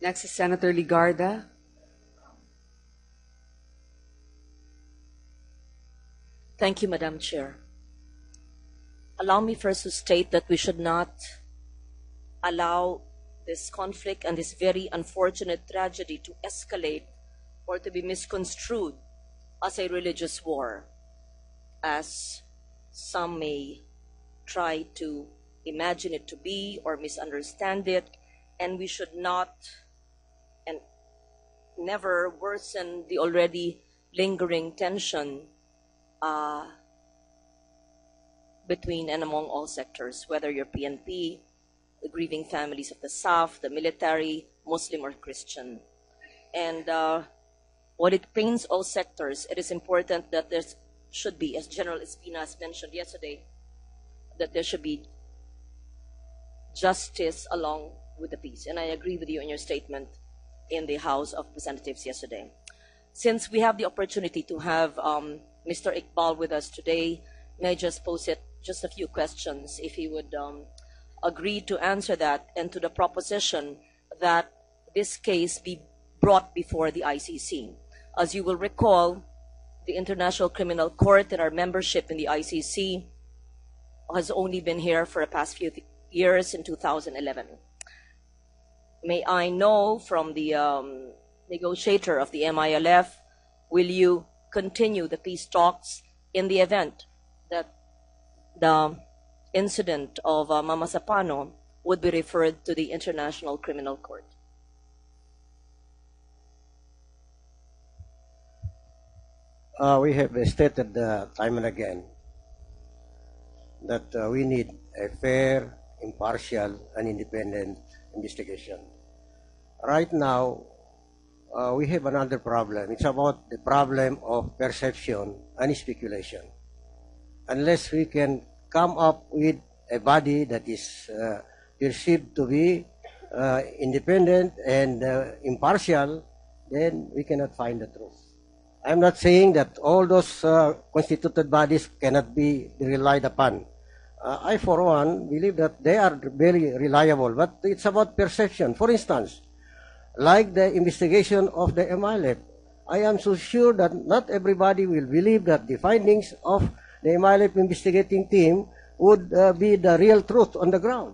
Next is Senator Ligarda. Thank you, Madam Chair. Allow me first to state that we should not allow this conflict and this very unfortunate tragedy to escalate or to be misconstrued as a religious war, as some may try to imagine it to be or misunderstand it, and we should not and never worsen the already lingering tension between and among all sectors, whether you're PNP, the grieving families of the South, the military, Muslim or Christian. And while it pains all sectors, it is important that there should be, as General Espinas mentioned yesterday, that there should be justice along with the peace. And I agree with you in your statement in the House of Representatives yesterday. Since we have the opportunity to have Mr. Iqbal with us today, may I just pose just a few questions, if he would agree to answer that, and to the proposition that this case be brought before the ICC. As you will recall, the International Criminal Court and our membership in the ICC has only been here for the past few years in 2011. May I know from the negotiator of the MILF, will you continue the peace talks in the event that the incident of Mama Sapano would be referred to the International Criminal Court? We have stated time and again that we need a fair, impartial, and independent investigation. Right now, we have another problem. It's about the problem of perception and speculation. Unless we can come up with a body that is perceived to be independent and impartial, then we cannot find the truth. I'm not saying that all those constituted bodies cannot be relied upon. I, for one, believe that they are very reliable, but it's about perception. For instance, like the investigation of the MILF, I am so sure that not everybody will believe that the findings of the MILF investigating team would be the real truth on the ground.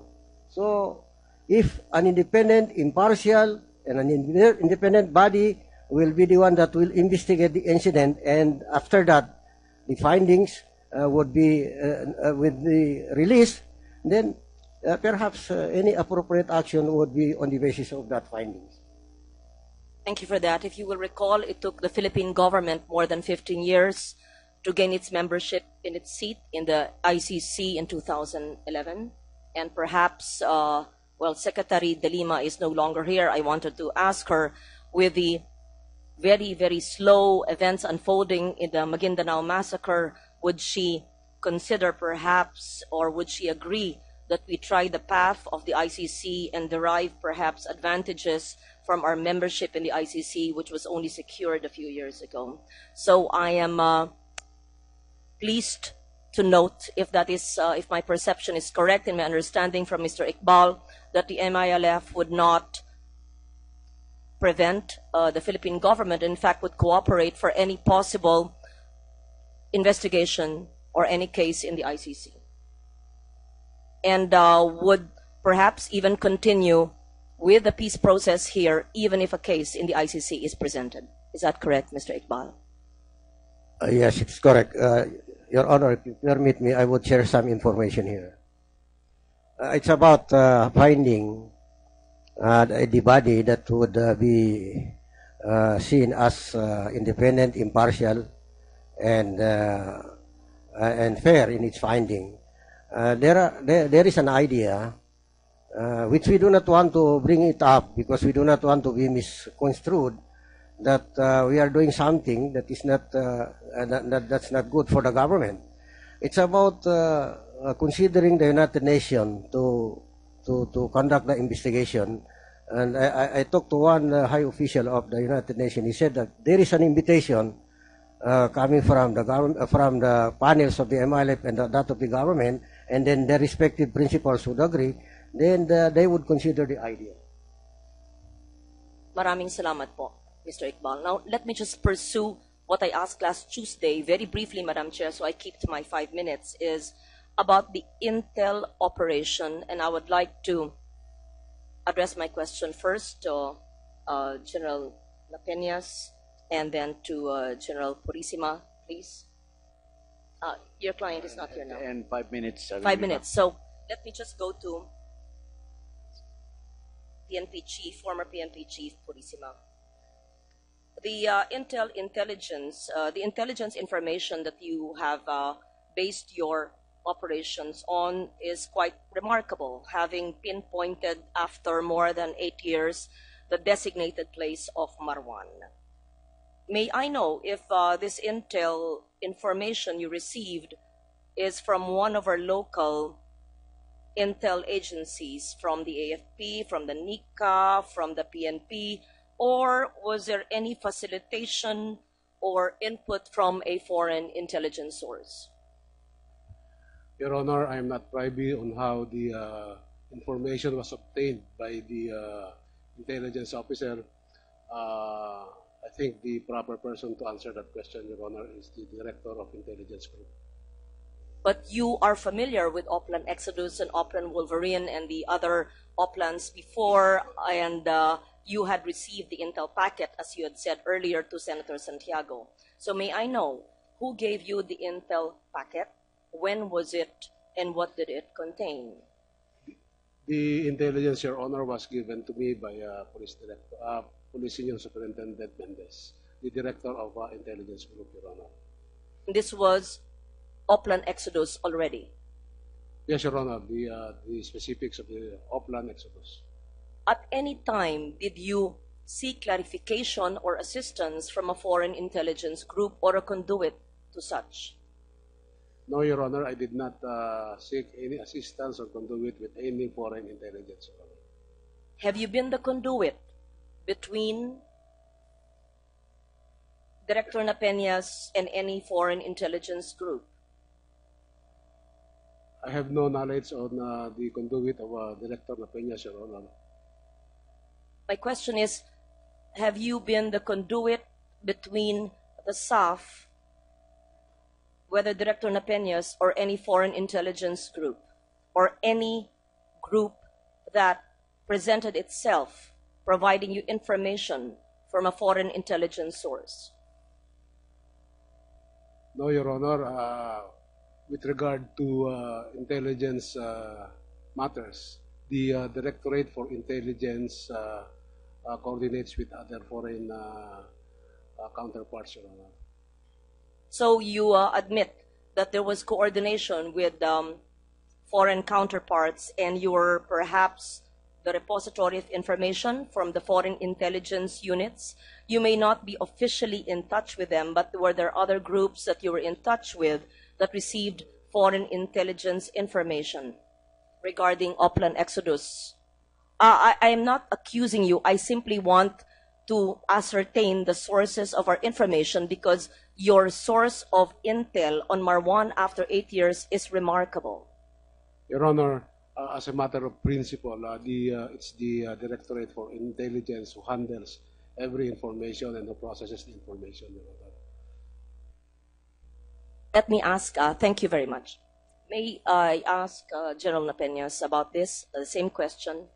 So, if an independent, impartial, and an independent body will be the one that will investigate the incident, and after that, the findings would be released, then perhaps any appropriate action would be on the basis of that findings. Thank you for that. If you will recall, it took the Philippine government more than 15 years to gain its membership in its seat in the ICC in 2011. And perhaps, well, Secretary De Lima is no longer here. I wanted to ask her, with the very, very slow events unfolding in the Maguindanao massacre, would she consider perhaps, or would she agree that we try the path of the ICC and derive perhaps advantages from our membership in the ICC, which was only secured a few years ago? So I am pleased to note, if that is, if my perception is correct in my understanding from Mr. Iqbal, that the MILF would not prevent the Philippine government, in fact would cooperate for any possible investigation or any case in the ICC, and would perhaps even continue with the peace process here, even if a case in the ICC is presented. Is that correct, Mr. Iqbal? Yes, it's correct. Your Honor, if you permit me, I would share some information here. It's about finding the body that would be seen as independent, impartial, and fair in its finding. There is an idea which we do not want to bring it up because we do not want to be misconstrued, that we are doing something that is not that's not good for the government. It's about considering the United Nations to conduct the investigation. And I talked to one high official of the United Nations. He said that there is an invitation coming from the government, from the panels of the MILF and that of the government, and then the respective principals would agree, then they would consider the idea. Maraming salamat po, Mr. Iqbal. Now, let me just pursue what I asked last Tuesday, very briefly, Madam Chair, so I keep to my 5 minutes, is about the Intel operation, and I would like to address my question first to General Lapeñas and then to General Purisima, please. Your client is not here now. And 5 minutes. 5 minutes. So let me just go to PNP Chief, former PNP Chief Purisima. The Intel intelligence, the intelligence information that you have based your operations on is quite remarkable, having pinpointed after more than 8 years the designated place of Marwan. May I know if this intel information you received is from one of our local intel agencies, from the AFP, from the NICA, from the PNP, or was there any facilitation or input from a foreign intelligence source? Your Honor, I am not privy on how the information was obtained by the intelligence officer. I think the proper person to answer that question, Your Honor, is the Director of Intelligence Group. But you are familiar with Oplan Exodus and Oplan Wolverine and the other Oplans before, and you had received the intel packet, as you had said earlier, to Senator Santiago. So may I know who gave you the intel packet, when was it, and what did it contain? The intelligence, Your Honor, was given to me by Police Senior Superintendent Mendez, the Director of Intelligence Group, Your Honor. This was Oplan Exodus already. Yes, Your Honor, the specifics of the Oplan Exodus. At any time, did you seek clarification or assistance from a foreign intelligence group or a conduit to such? No, Your Honor, I did not seek any assistance or conduit with any foreign intelligence, Your Honor. Have you been the conduit between Director Napeñas and any foreign intelligence group? I have no knowledge on the conduit of Director Napeñas, Your Honor. My question is, have you been the conduit between the SAF, whether Director Napeñas or any foreign intelligence group, or any group that presented itself providing you information from a foreign intelligence source? No, Your Honor. With regard to intelligence matters, the Directorate for Intelligence coordinates with other foreign counterparts, Your Honor. So you admit that there was coordination with foreign counterparts, and you were perhaps the repository of information from the foreign intelligence units. You may not be officially in touch with them, but were there other groups that you were in touch with that received foreign intelligence information regarding Oplan Exodus? I am not accusing you. I simply want to ascertain the sources of our information, because your source of intel on Marwan after 8 years is remarkable. Your Honor, as a matter of principle, it's the Directorate for Intelligence who handles every information and who processes the information, Your Honor. Let me ask, thank you very much. May I ask General Napeñas about this, the same question,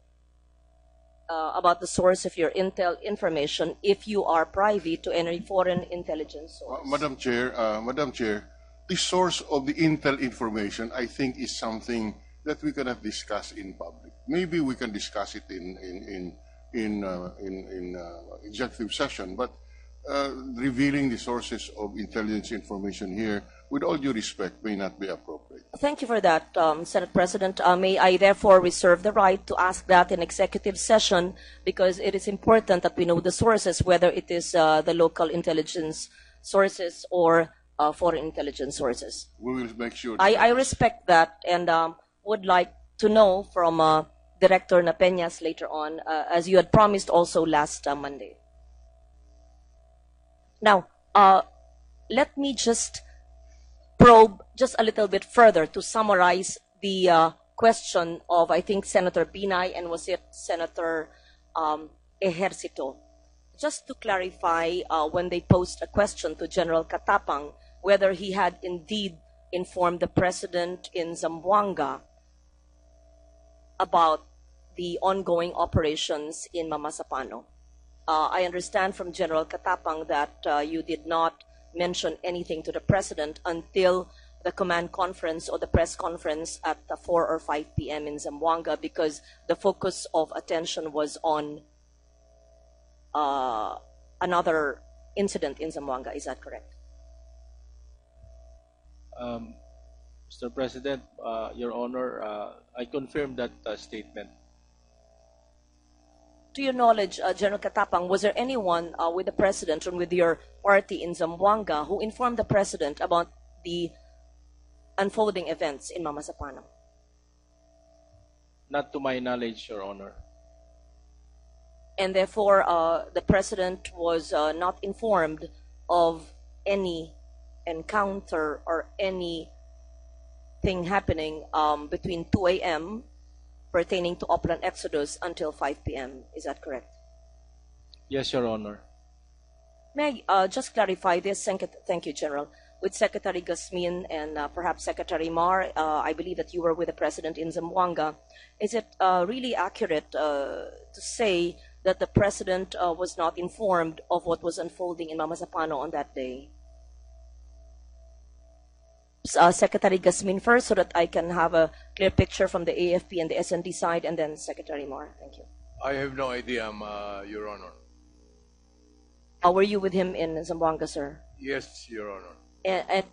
about the source of your intel information, if you are privy to any foreign intelligence source? Madam Chair, the source of the intel information, I think, is something that we cannot discuss in public. Maybe we can discuss it in executive session, but revealing the sources of intelligence information here, with all due respect, may not be appropriate. Thank you for that, Senate President. May I therefore reserve the right to ask that in executive session, because it is important that we know the sources, whether it is the local intelligence sources or foreign intelligence sources. We will make sure. I respect that, and would like to know from Director Napeñas later on, as you had promised also last Monday. Now, let me just probe just a little bit further to summarize the question of, I think, Senator Binay, and was it Senator Ejercito, just to clarify, when they posed a question to General Katapang, whether he had indeed informed the president in Zamboanga about the ongoing operations in Mamasapano. I understand from General Katapang that you did not mention anything to the president until the command conference or the press conference at 4 or 5 p.m. in Zamboanga, because the focus of attention was on another incident in Zamboanga. Is that correct? Mr. President, Your Honor, I confirm that statement. To your knowledge, General Katapang, was there anyone with the president and with your party in Zamboanga who informed the president about the unfolding events in Mamasapano? Not to my knowledge, Your Honor. And therefore, the president was not informed of any encounter or anything happening between 2 a.m. pertaining to Oplan Exodus until 5 p.m. Is that correct? Yes, Your Honor. May I just clarify this? Thank you, General. With Secretary Gasmin and perhaps Secretary Mar, I believe that you were with the president in Zamboanga. Is it really accurate to say that the president was not informed of what was unfolding in Mamasapano on that day? Secretary Gasmin first, so that I can have a clear picture from the AFP and the SND side, and then Secretary Mar. Thank you. I have no idea, Your Honor. Were you with him in Zamboanga, sir? Yes, Your Honor. And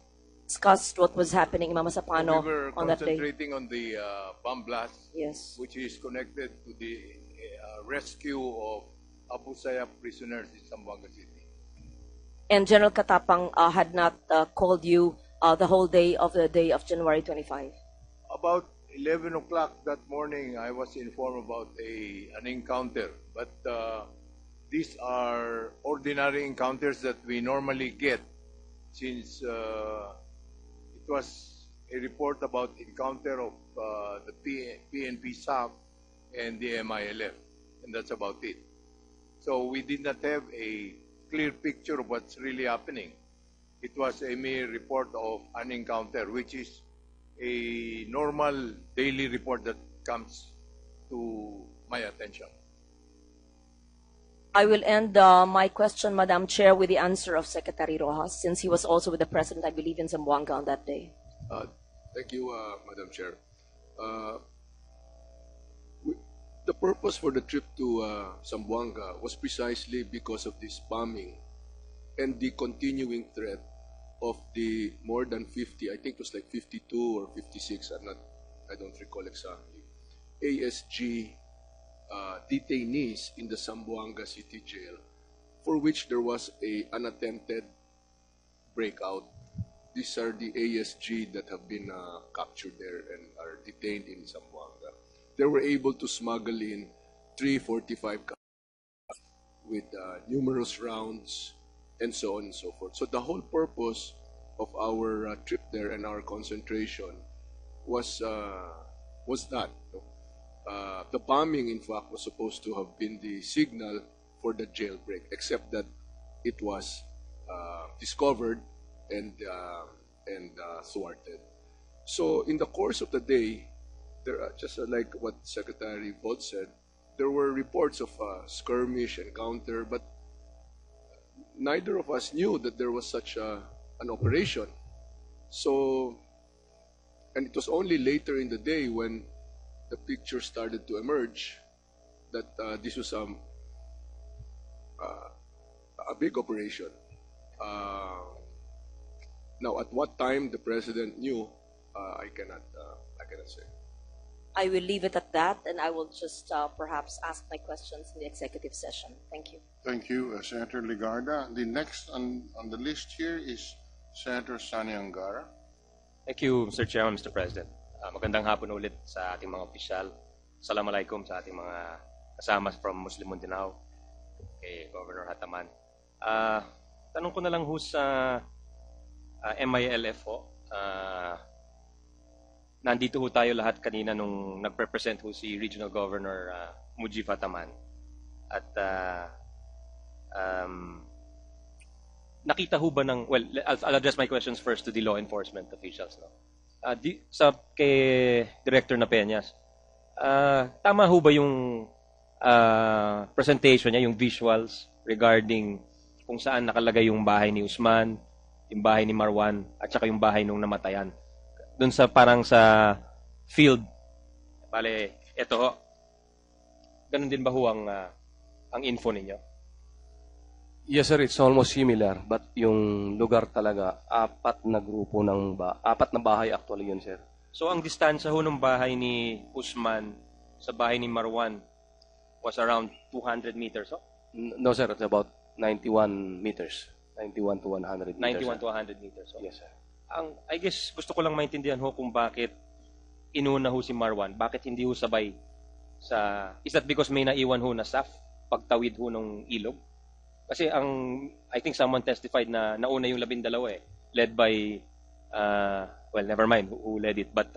discussed what was happening in Mamasapano We were on that day? concentrating on the bomb blast, Yes. which is connected to the rescue of Abu Sayyaf prisoners in Zamboanga City. And General Katapang had not called you the whole day of January 25? About 11 o'clock that morning, I was informed about an encounter, but these are ordinary encounters that we normally get, since it was a report about encounter of the PNP SAF and the MILF, and that's about it. So we did not have a clear picture of what's really happening. It was a mere report of an encounter, which is a normal daily report that comes to my attention. I will end my question, Madam Chair, with the answer of Secretary Rojas, since he was also with the President, I believe, in Zamboanga on that day. Thank you, Madam Chair. The purpose for the trip to Zamboanga was precisely because of this bombing and the continuing threat of the more than 50, I think it was like 52 or 56, I don't recall exactly, ASG detainees in the Zamboanga City Jail, for which there was an attempted breakout. These are the ASG that have been captured there and are detained in Zamboanga. They were able to smuggle in 345 with numerous rounds and so on and so forth. So the whole purpose of our trip there and our concentration was that. The bombing, in fact, was supposed to have been the signal for the jailbreak, except that it was discovered and thwarted. So in the course of the day, there are, just like what Secretary Bod said, there were reports of skirmish encounter, but neither of us knew that there was such an operation. So, and it was only later in the day when the picture started to emerge that this was a big operation. Now, at what time the president knew, I cannot say. I will leave it at that, and I will just perhaps ask my questions in the executive session. Thank you. Thank you, Senator Ligarda. The next on the list here is Senator Sani Angara. Thank you, Mr. Chairman, Mr. President. Magandang hapon ulit sa ating mga opisyal. Assalamualaikum sa ating mga kasama from Muslim Mindanao, kay Governor Hataman. Tanong ko na lang ho sa MILF ho. Nandito ho tayo lahat kanina nung nagpresent ho si Regional Governor Mujib Hataman. At Nakita ho ba ng, well, I'll address my questions first to the law enforcement officials. No? Kay Director Napeñas, tama ho ba yung presentation niya, yung visuals regarding kung saan nakalagay yung bahay ni Usman, yung bahay ni Marwan, at saka yung bahay nung namatayan? Doon sa parang sa field, bale, eto ho. Ganun din ba ho ang info ninyo? Yes sir, it's almost similar, but yung lugar talaga, apat na bahay actually yun sir. So ang distansya ho ng bahay ni Usman sa bahay ni Marwan was around 200 meters, oh? No sir, it's about 91 meters. 91 to 100 meters. 91 to 100 meters, oh? Yes sir. I guess gusto ko lang maintindihan ho kung bakit inuna ho si Marwan, bakit hindi ho sabay sa, is that because may naiwan ho na staff pagtawid ho ng ilog? Kasi I think someone testified na nauna yung 12 led by, well, never mind who led it, but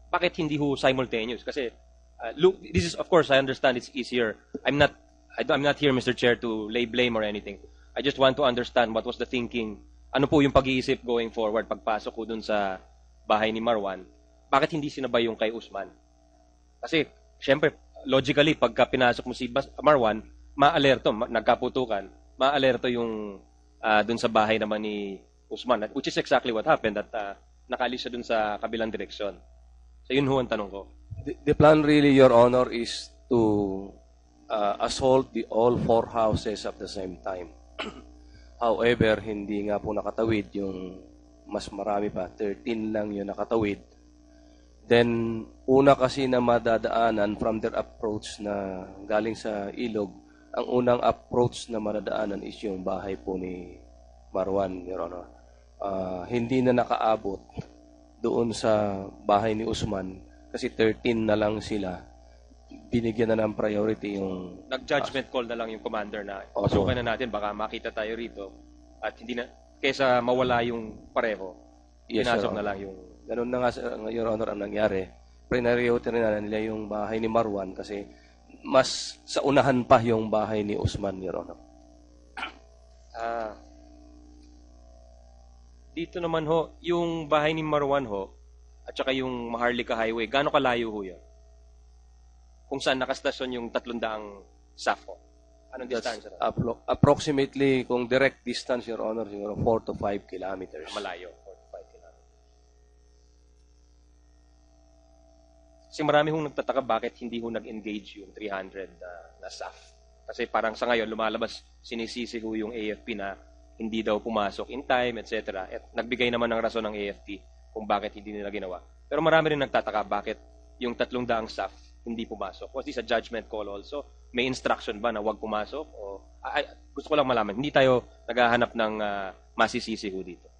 bakit hindi ho simultaneous? Kasi, look, this is, of course, I understand it's easier. I'm not here, Mr. Chair, to lay blame or anything. I just want to understand what was the thinking, ano po yung pag-iisip going forward, pagpasok ko dun sa bahay ni Marwan, bakit hindi sinabay yung kay Usman? Kasi, syempre, logically, pagka pinasok mo si Marwan, ma-alerto, nagkaputukan, ma-alerto yung dun sa bahay naman ni Usman, which is exactly what happened, at nakalis siya dun sa kabilang direksyon. So yun ho ang tanong ko. The plan really, Your Honor, is to assault all 4 houses at the same time. However, hindi nga po nakatawid yung mas marami pa, 13 lang yung nakatawid. Then, una kasi na madadaanan from their approach na galing sa ilog, ang unang approach na madadaanan is yung bahay po ni Marwan, Your Honor. Hindi na nakaabot doon sa bahay ni Usman kasi 13 na lang sila. Binigyan na ng priority yung... Nag-judgment call na lang yung commander na pasukan na natin, baka makita tayo rito at hindi na, kesa mawala yung pareho, pinasok na lang yung... Ganun na nga, Your Honor, ang nangyari. Priority na nila yung bahay ni Marwan kasi mas sa unahan pa yung bahay ni Usman, Your Honor. Dito naman ho, yung bahay ni Marwan ho, at saka yung Maharlika Highway, gaano kalayo ho yun? Kung saan nakastasyon yung 300 SAF ho? Anong distansya? Approximately, kung direct distance, Your Honor, siguro 4 to 5 kilometers. Malayo, 4 to 5 kilometers. Kasi marami hong nagtataka bakit hindi ho nag-engage yung 300 na SAF. Kasi parang sa ngayon, lumalabas, sinisisi ho yung AFP na hindi daw pumasok in time, etc. At nagbigay naman ng rason ng AFP kung bakit hindi nila ginawa. Pero marami rin nagtataka bakit yung 300 SAF hindi pumasok. Was this a judgment call also? May instruction ba na wag pumasok? O, gusto ko lang malaman. Hindi tayo naghahanap ng masisisi ho dito.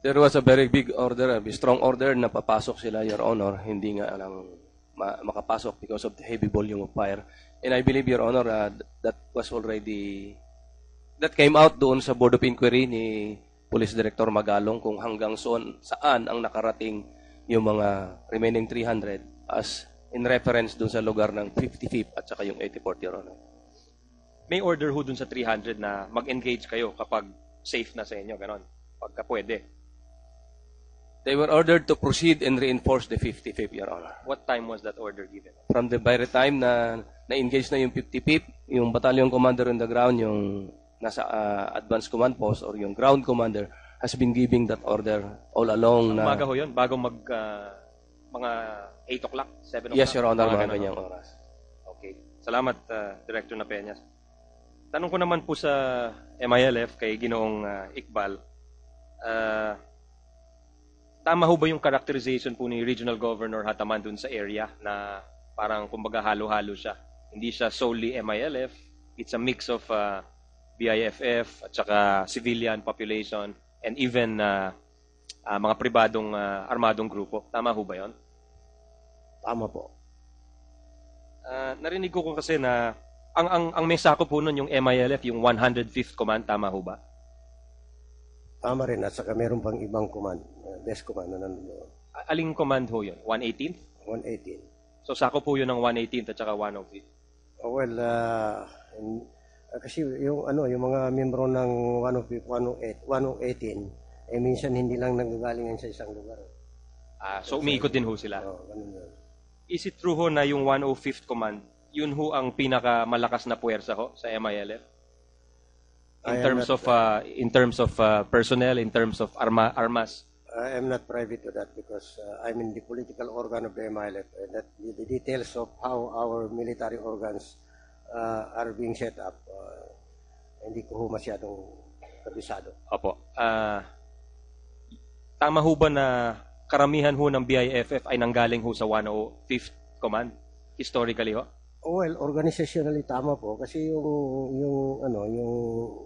There was a very big order, a strong order na papasok sila, Your Honor. Hindi nga lang makapasok because of the heavy volume of fire. And I believe, Your Honor, that came out doon sa Board of Inquiry ni Police Director Magalong kung hanggang saan ang nakarating yung mga remaining 300 as in reference doon sa lugar ng 55th at saka yung 84th, Your Honor. May order ho doon sa 300 na mag-engage kayo kapag safe na sa inyo, ganon, pagka pwede. They were ordered to proceed and reinforce the 55th, Your Honor. What time was that order given? By the time na na-engage na yung 55th, yung battalion commander on the ground, yung nasa advanced command post or yung ground commander has been giving that order all along. Umaga ho yun? Bago mga 8 o'clock? 7 o'clock? Yes, Your Honor, mga ganyang oras. Okay. Salamat, Director Napeñas. Tanong ko naman po sa MILF kay Ginoong Iqbal, tama ho ba yung characterization po ni Regional Governor Hataman dun sa area na parang kumbaga halo-halo siya? Hindi siya solely MILF, it's a mix of BIFF at saka civilian population and even mga pribadong armadong grupo. Tama ho ba yun? Tama po. Narinig ko kasi na ang may sakop po nun yung MILF, yung 105th Command, tama ho ba? Tama rin, at saka meron pang ibang command, desk command na nandun. Aling command ho yun? 118th? 118. So sakop po yun ng 118th at saka 105th? Well, Kasi yung mga membro ng 118, minsan hindi lang nanggagalingan sa isang lugar. So umiikot din ho sila. Ganun yun. Is it true ho na yung 105th Command, yun ho ang pinakamalakas na puwersa ho sa MILF? In terms of personnel, in terms of armas? I am not privy to that because I'm in the political organ of the MILF. That the details of how our military organs are being set up, hindi ko ho masyadong kabisado. Opo. Tama ho ba na karamihan ho ng BIFF ay nanggaling ho sa 105th Command? Historically ho? Well, organizationally tama po kasi yung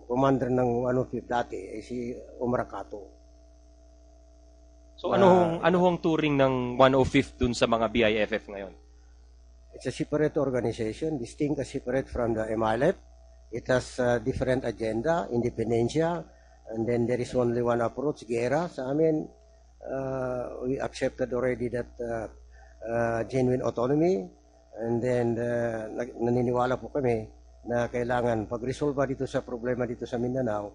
commander ng 105th dati ay si Omar Cato. So ano hong turing ng 105th dun sa mga BIFF ngayon? It's a separate organization, distinct and separate from the MILF. It has a different agenda, independencia, and then there is only one approach, gera. Sa amin, we accepted already that genuine autonomy, and then naniniwala po kami na kailangan pag-resolve dito sa problema dito sa Mindanao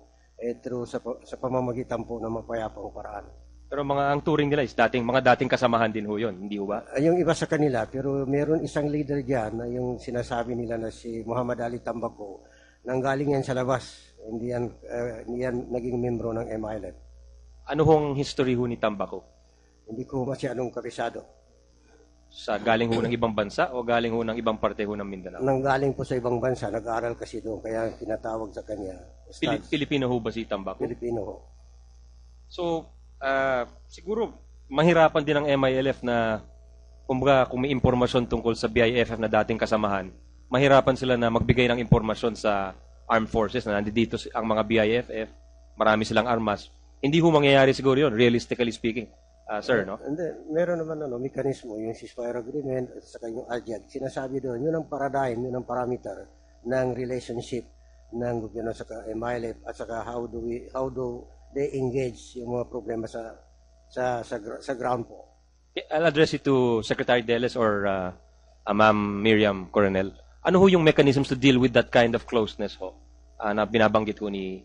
through sa pamamagitan po ng mapayapang paraan. Pero ang turing nila is mga dating kasamahan din ho yun, hindi ho ba? Yung iba sa kanila, pero meron isang leader diyan na yung sinasabi nila na si Muhammad Ali Tambaco, nanggaling yan sa labas, hindi yan naging membro ng MILF. Ano hong history ho ni Tambaco? Hindi ko masyadong kabisado. Sa galing ho ng ibang bansa o galing ho ng ibang parte ho ng Mindanao? Nanggaling po sa ibang bansa, nag-aaral kasi doon, kaya tinatawag sa kanya. Pilipino ho ba si Tambaco? Pilipino ho. So, siguro mahirapan din ang MILF na kumbaga kung may impormasyon tungkol sa BIFF na dating kasamahan, mahirapan sila na magbigay ng impormasyon sa armed forces na nandito ang mga BIFF, marami silang armas. Hindi ho mangyayari siguro yun, realistically speaking, sir, no? And then, meron naman mekanismo, yung ceasefire agreement at saka yung ADIAG. Sinasabi doon, yun ang paradigm, yun ang parameter ng relationship ng gobyerno sa MILF at saka how do they engage yung mga problema sa ground po. I'll address it to Secretary Deles or Ma'am Miriam Coronel. Ano ho yung mechanisms to deal with that kind of closeness ho na binabanggit ho ni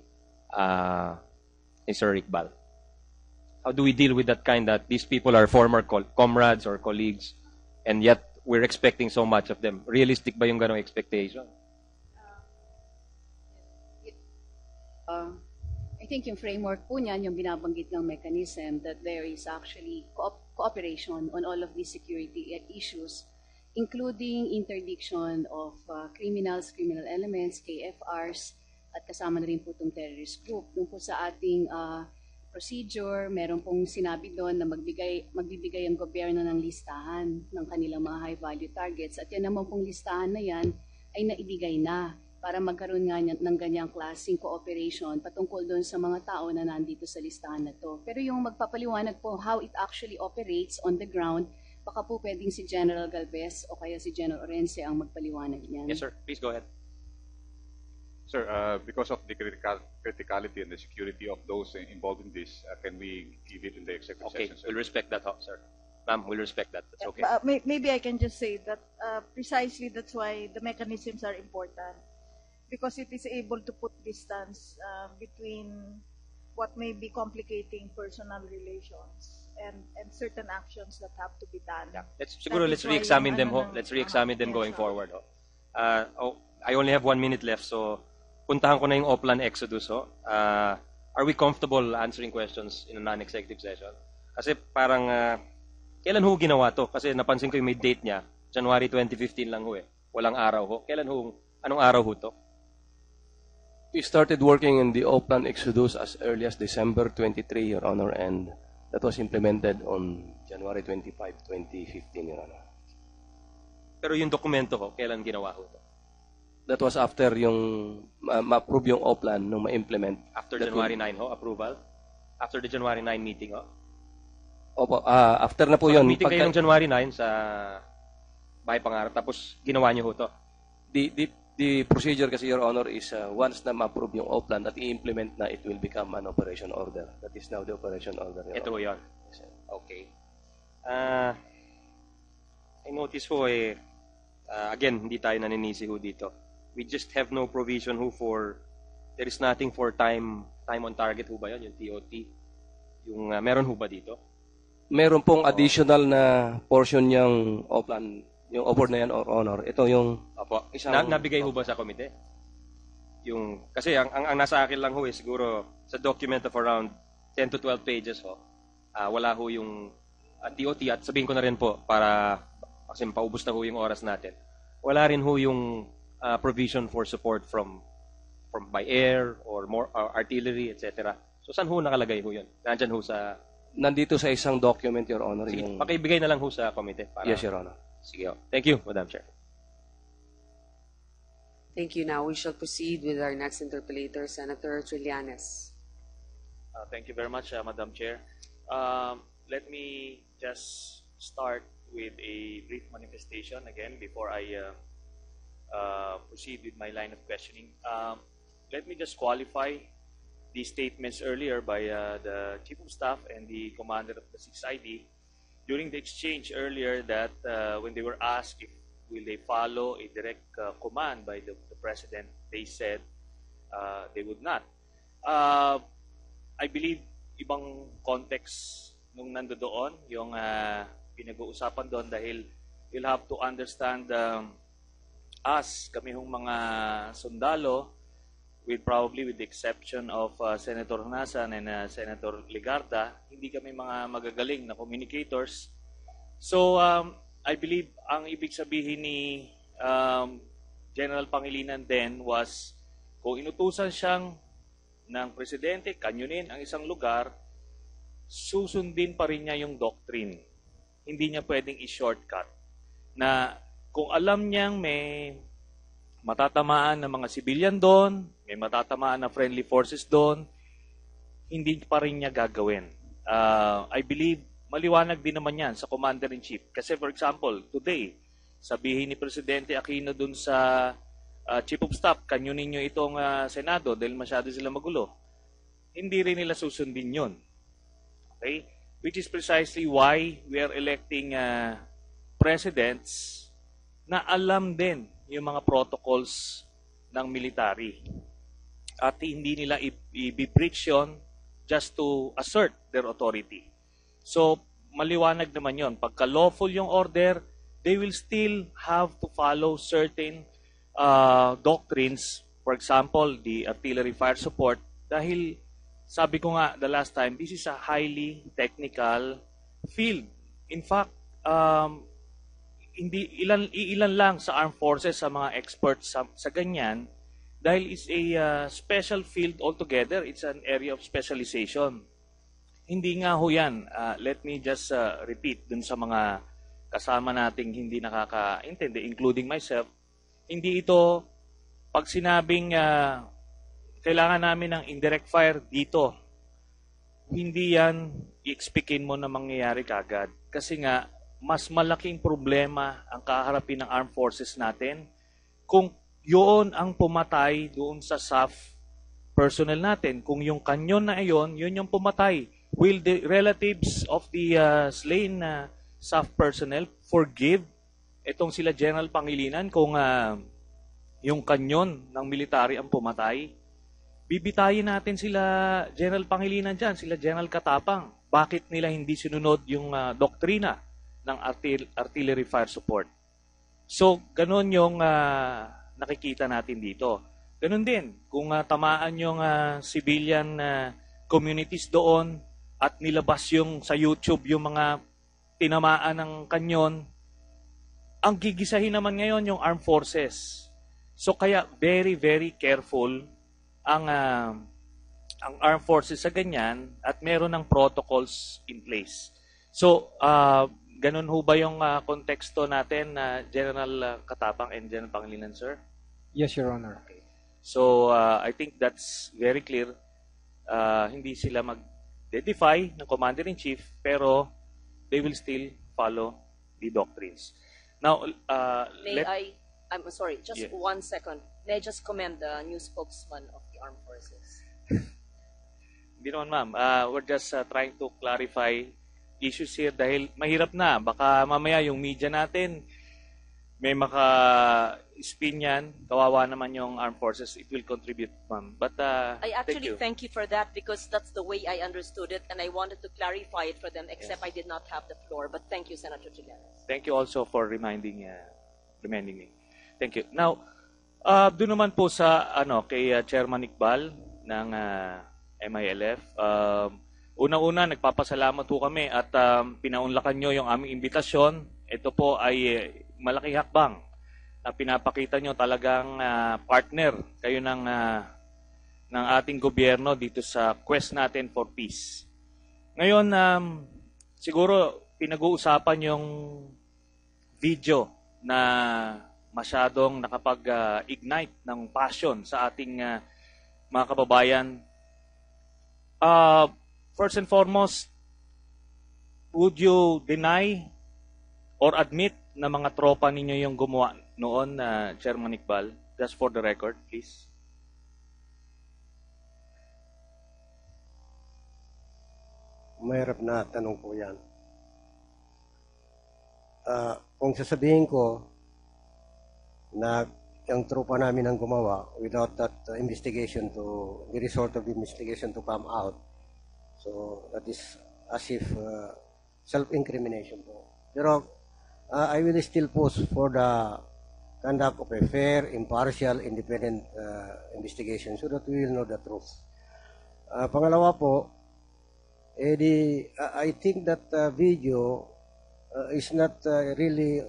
Sir Iqbal? How do we deal with that kind that these people are former comrades or colleagues and yet we're expecting so much of them? Realistic ba yung ganong expectation? I think yung framework po niyan, yung binabanggit ng mechanism that there is actually cooperation on all of these security issues, including interdiction of criminal elements, KFRs, at kasama na rin po itong terrorist group. Doon po sa ating procedure, meron pong sinabi doon na magbibigay ang gobyerno ng listahan ng kanilang mga high-value targets. At yan naman pong listahan na yan ay naibigay na para magkaroon nga ng ganyang klaseng cooperation patungkol doon sa mga tao na nandito sa listahan na to. Pero yung magpapaliwanag po how it actually operates on the ground, baka po pwedeng si General Galvez o kaya si General Orense ang magpaliwanag niyan. Yes, sir. Please go ahead. Sir, because of the criticality and the security of those involved in this, can we give it in the executive Okay, session? Sir? we'll respect that, sir. Ma'am, we'll respect that. That's okay. Maybe I can just say that precisely that's why the mechanisms are important, because it is able to put distance between what may be complicating personal relations and certain actions that have to be done. Yeah. Let's re-examine them. Let's re-examine them going forward. I only have 1 minute left, so puntahan ko na yung Oplan Exodus. Are we comfortable answering questions in a non-executive session? Kasi parang, kailan ho ginawa to? Kasi napansin ko yung may date niya, January 2015 lang ho eh. Walang araw ho. Anong araw ho to? We started working in the Oplan Exodus as early as December 23, Your Honor, and that was implemented on January 25, 2015, Your Honor. Pero yung dokumento ho, kailan ginawa ho to? That was after yung ma-approve yung Oplan nung ma-implement. After January 9 ho, approval? After the January 9 meeting ho? Opo, after na po so, yun. Meeting kayo ng January 9 sa Bahay Pangarap, tapos ginawa niyo ho to? The procedure kasi, Your Honor, is once na ma-approve yung Oplan at i-implement na, it will become an operation order. That is now the operation order. Ito ho yun. Okay. I notice ho again, hindi tayo naninisi ho dito. We just have no provision there is nothing for time on target ho ba yun, yung TOT? Meron ho ba dito? Meron pong additional na portion yung OPLAN, yung offer na yan, Your Honor. Ito yung Opo. isang... Nabigay ho ba sa komite? Kasi ang nasa akin lang ho siguro sa document of around 10 to 12 pages ho, wala ho yung TOT at sabihin ko na rin po para kasi paubos na ho yung oras natin. Wala rin ho yung provision for support from by air or more artillery, etc. So saan ho nakalagay ho yun? Nandyan ho sa... Nandito sa isang document, Your Honor. Sige, yung... pakibigay na lang ho sa komite. Yes, Your Honor. Sige ho. Thank you, Madam Chair. Thank you. Now we shall proceed with our next interpellator, Senator Trillanes. Thank you very much, Madam Chair. Let me just start with a brief manifestation again before I proceed with my line of questioning. Let me just qualify the statements earlier by the Chief of Staff and the Commander of the 6th ID during the exchange earlier that when they were asked if will they follow a direct command by the President, they said they would not. I believe ibang context nung nando doon, yung pinag-uusapan doon dahil you'll have to understand us, kami hong mga sundalo, probably with the exception of Senator Honasan and Senator Legarda, hindi kami mga magagaling na communicators. So, I believe ang ibig sabihin ni General Pangilinan then was kung inutusan siyang ng Presidente, kanyunin ang isang lugar, susundin pa rin niya yung doctrine. Hindi niya pwedeng i-shortcut. Na kung alam niyang may matatamaan na mga civilian doon, may matatamaan na friendly forces doon, hindi pa rin niya gagawin. I believe maliwanag din naman yan sa Commander-in-Chief. Kasi for example, today, sabihin ni Presidente Aquino dun sa Chief of Staff, kanyunin nyo itong Senado dahil masyado sila magulo. Hindi rin nila susundin yun. Okay? Which is precisely why we are electing presidents na alam din yung mga protocols ng military. At hindi nila i-breach yun just to assert their authority. So, maliwanag naman yon. Pagka lawful yung order, they will still have to follow certain doctrines. For example, the artillery fire support. Dahil, sabi ko nga the last time, this is a highly technical field. In fact, ilan lang sa armed forces sa mga experts sa ganyan dahil it's a special field altogether. It's an area of specialization. Hindi nga ho yan. Let me just repeat dun sa mga kasama nating hindi nakakaintindi, including myself. Hindi ito, pag sinabing kailangan namin ng indirect fire dito, hindi yan i-expectin mo na mangyayari kagad. Kasi nga, mas malaking problema ang kaharapin ng armed forces natin kung yun ang pumatay doon sa SAF personnel natin. Kung yung kanyon na yun yung pumatay. Will the relatives of the slain SAF personnel forgive itong sila General Pangilinan kung yung kanyon ng military ang pumatay? Bibitayin natin sila General Pangilinan dyan, sila General Katapang. Bakit nila hindi sinunod yung doktrina ng artillery fire support? So, ganun yung nakikita natin dito. Ganun din, kung tamaan yung civilian communities doon at nilabas yung sa YouTube yung mga tinamaan ng kanyon, ang gigisahin naman ngayon yung armed forces. So, kaya very, very careful ang armed forces sa ganyan at meron ng protocols in place. So, ganun ho ba yung konteksto natin, General Katapang and General Pangilinan, sir? Yes, Your Honor. Okay. So, I think that's very clear. Hindi sila mag-defy ng Commander-in-Chief, pero they will still follow the doctrines. Now, I'm sorry, just 1 second. May I just commend the new spokesman of the armed forces? Hindi naman, ma'am. We're just trying to clarify issues here dahil mahirap na. Baka mamaya yung media natin may maka-spin yan, kawawa naman yung armed forces, it will contribute, ma'am. But I actually thank you. thank you for that because that's the way I understood it and I wanted to clarify it for them except I did not have the floor. But thank you, Senator Trillanes. Thank you also for reminding me. Thank you. Now, doon naman po sa kay Chairman Iqbal ng MILF. Una-una, nagpapasalamat po kami at pinaunlakan nyo yung aming imbitasyon. Ito po ay malaking hakbang na pinapakita nyo talagang partner kayo ng ating gobyerno dito sa quest natin for peace. Ngayon, siguro pinag-uusapan yung video na masyadong nakapag-ignite ng passion sa ating mga kababayan. First and foremost, would you deny or admit na mga tropa ninyo yung gumawa noon, Chairman Iqbal? Just for the record, please. Mahirap na tanong po yan. Kung sasabihin ko na yung tropa namin ang gumawa without that investigation to, the result of the investigation to come out, so that is as if self-incrimination po. Pero I will still push for the conduct of a fair, impartial, independent investigation so that we will know the truth. Pangalawa po, I think that video is not really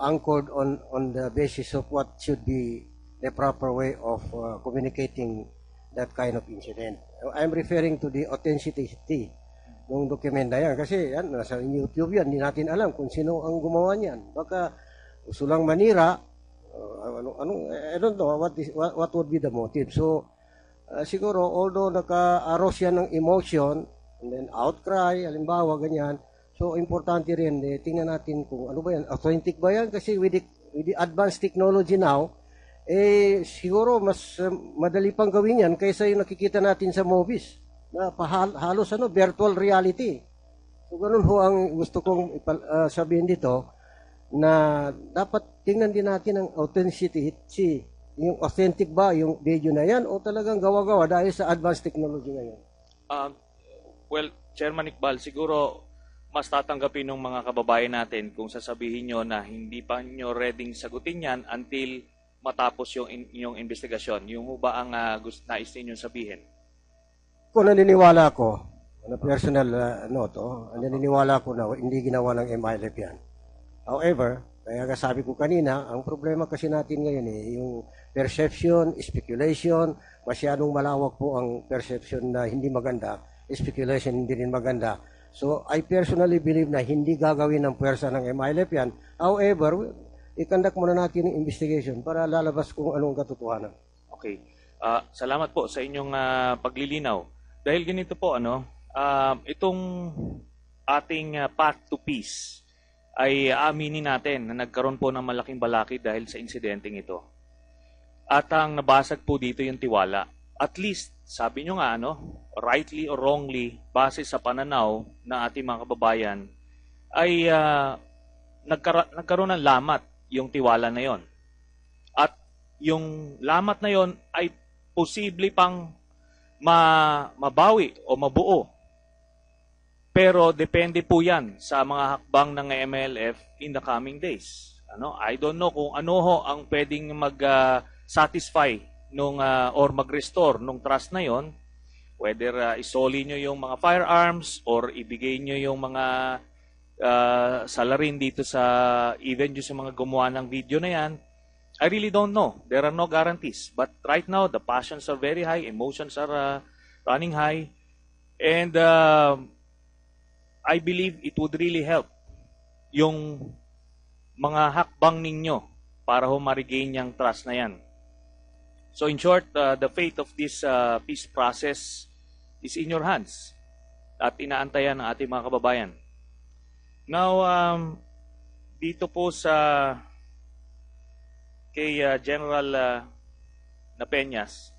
anchored on the basis of what should be the proper way of communicating that kind of incident. I'm referring to the authenticity ng dokumento yan. Kasi yan, nasa YouTube yan, hindi natin alam kung sino ang gumawa niyan. Baka gusto lang manira, I don't know what would be the motive. So, siguro, although naka-arouse yan ng emotion, and then outcry, halimbawa, ganyan, so importante rin, tingnan natin kung ano ba yan, authentic ba yan? Kasi with the advanced technology now, siguro mas madali pang gawin yan kaysa yung nakikita natin sa movies na halos virtual reality. So ganun ho ang gusto kong sabihin dito, na dapat tingnan din natin ang authenticity, yung authentic ba yung video na yan o talagang gawa-gawa dahil sa advanced technology ngayon. Well, Chairman Iqbal, siguro mas tatanggapin ng mga kababayan natin kung sasabihin nyo na hindi pa nyo ready sagutin yan until matapos yung inyong investigasyon. Yung ba ang nais ninyong sabihin? Kung naniniwala ko, na personal naniniwala ko na hindi ginawa ng MILF yan. However, kaya sabi ko kanina, ang problema kasi natin ngayon yung perception, speculation, masyadong malawak po ang perception na hindi maganda, speculation hindi rin maganda. So, I personally believe na hindi gagawin ng puwersa ng MILF yan. However, i-conduct muna natin yung investigation para lalabas kung anong katotohanan. Okay. Salamat po sa inyong paglilinaw. Dahil ganito po, itong ating path to peace ay aaminin natin na nagkaroon po ng malaking balakid dahil sa insidenteng ito. At ang nabasag po dito yung tiwala. At least, sabi nyo nga, rightly or wrongly, base sa pananaw ng ating mga kababayan, ay nagkaroon ng lamat yung tiwala na yon. At yung lamat na yon ay posible pang mabawi o mabuo. Pero depende po yan sa mga hakbang ng MLF in the coming days. I don't know kung ano ho ang pwedeng mag-satisfy or mag-restore nung trust na yon, whether isoli nyo yung mga firearms or ibigay nyo yung mga salarin dito sa even yung sa mga gumawa ng video na yan, I really don't know. There are no guarantees. But right now, the passions are very high, emotions are running high, and I believe it would really help yung mga hakbang ninyo para ma-regain yung trust na yan. So in short, the fate of this peace process is in your hands at inaantayan ng ating mga kababayan. Now, dito po sa kay General Napeñas,